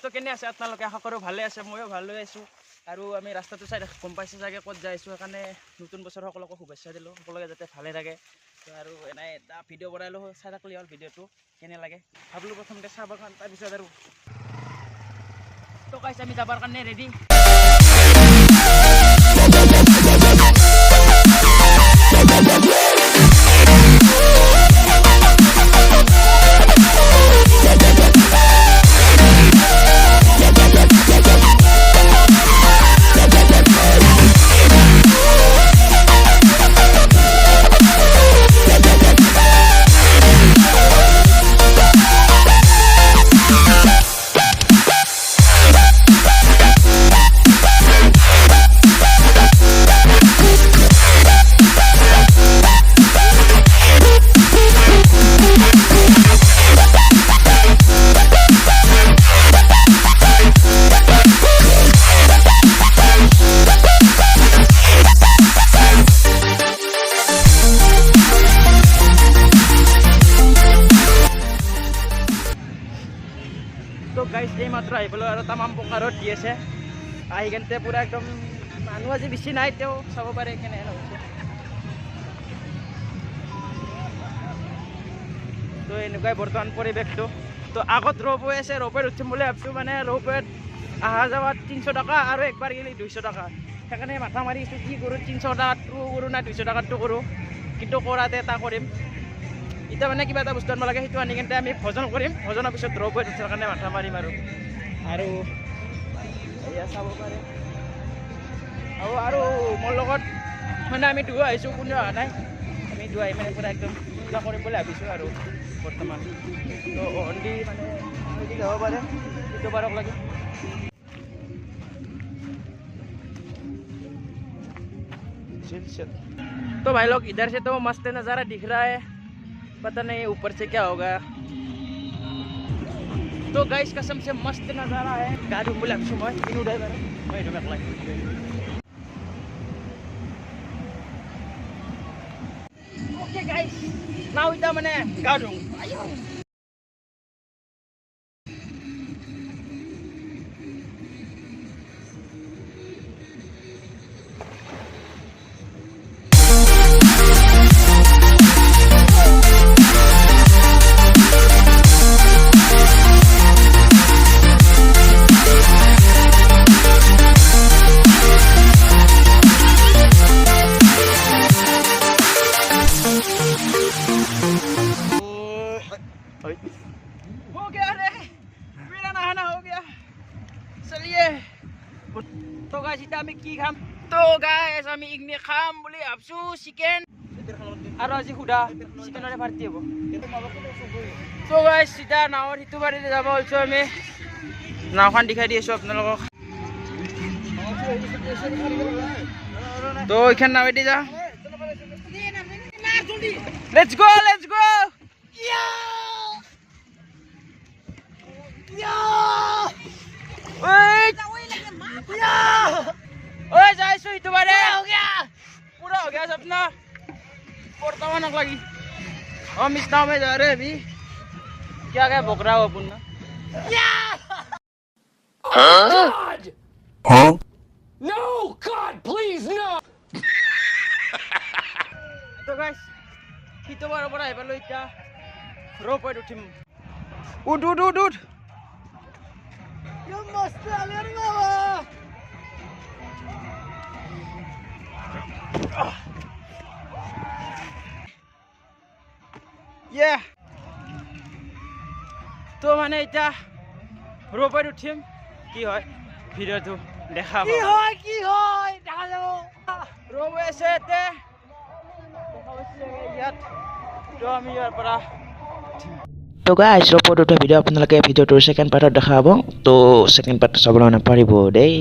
তো কেনে আছে আপোনালোকে? আশা কৰোঁ ভালে আছে, ময়ো ভাল হৈ আছোঁ। আৰু আমি ৰাস্তাটো চাই গম পাইছোঁ চাগে ক'ত যাই আছোঁ, সেইকাৰণে নতুন বছৰ সকলোকে শুভেচ্ছা দিলোঁ, সকলোকে যাতে ভালে থাকে। তো আৰু এনে এটা ভিডিঅ' বনালোঁ, চাই থাকলি হ'ল ভিডিঅ'টো কেনে লাগে। ভাবিলোঁ প্ৰথমতে চাবৰ কাৰণে, তাৰপিছত আৰু তো গাইছ আমি যাবৰ কাৰণে ৰেডি। তো গাইছ এই মাত্ৰ আহি পেলাই আৰু তামাম পকা ৰ'দ দি আছে। আহি কেনে পূৰা একদম মানুহ আজি বেছি নাই, তেওঁ চাব পাৰে কেনেহেন হৈছে। তো এনেকুৱাই বৰ্তমান পৰিৱেশটো। তো আগত ৰ'পৱে আছে, ৰ'পৱেত উঠিম বুলি ভাবিছোঁ, মানে ৰ'পৱেত অহা যোৱাত 300 টকা আৰু একবাৰ গ'লে 200 টকা। সেইকাৰণে মাথা মাৰিছোঁ কি কৰোঁ, 300 টকাটো কৰোঁ না 200 টকাটো কৰোঁ, কিন্তু কৰাতে এটা কৰিম। এতিয়া মানে কিবা এটা বস্তু আনিব লাগে, সেইটো আনি কিনে আমি ভজন কৰিম, ভজনৰ পিছত ৰ'পৱেত উঠাৰ কাৰণে মাথা মাৰিম। আৰু এয়া চাব পাৰে। আৰু মোৰ লগত মানে আমি দুয়ো আহিছোঁ, কোনেও অহা নাই। আমি দুয়ো আহি মানে পূৰা একদম পূজা কৰিম বুলি ভাবিছোঁ আৰু বৰ্তমান। তো অন্দি মানে যদি যাব পাৰে সেইটো বাৰক লাগে। तो भाई लोग इधर से तो मस्त नज़ारा दिख रहा है, पता नहीं ऊपर से क्या होगा। तो गाइस कसम से मस्त नज़ारा है। गाड़ी बोले अब समय इन उड़े कर मैं डूब लग। ओके गाइस नाउ इधर मैंने गाड़ी हो गया रे, मेरा नहाना हो गया। चलिए तो गाइस इतना আমি কি খাম? তো গাইস আমি ইগনি খাম বুলি ভাবছো চিকেন আৰু আজি খুদা চিকেনৰে পাৰ্টি হ'ব। তো গাইস সিধা নাওৰ সিটো বাৰীতে যাব ওলছো আমি। নাওখন দেখাই দি আছোঁ আপোনালোকক। তো এইখান নাৱেদি যা। Let's go let's go. जाइसो इतो बारे हो गया, पूरा हो गया सपना। वर्तमान लगी हम इस नाव में जा रहे हैं अभी। क्या क्या भोग रहा हो पुन्ना? No God please no. तो गाइस इतो बारे बड़ा है पहले इतना रोप पर उठिम उठ उठ उठ उठ ये मस्त आ गया रे बाबा। Yeah. তো মানে এতিয়া ৰ'পৱেত উঠিম কি হয় ভিডিঅ'টো দেখা কি হয় দেখা যাব ৰ'পৱে আছে ইয়াতে ইয়াত তো আমি ইয়াৰ পৰা তো গাইছ ৰ'পৱেত উঠা ভিডিঅ' আপোনালোকে ভিডিঅ'টোৰ ছেকেণ্ড পাৰ্টত দেখা পাব তো ছেকেণ্ড পাৰ্ট চাবলৈ নাপাৰিব দেই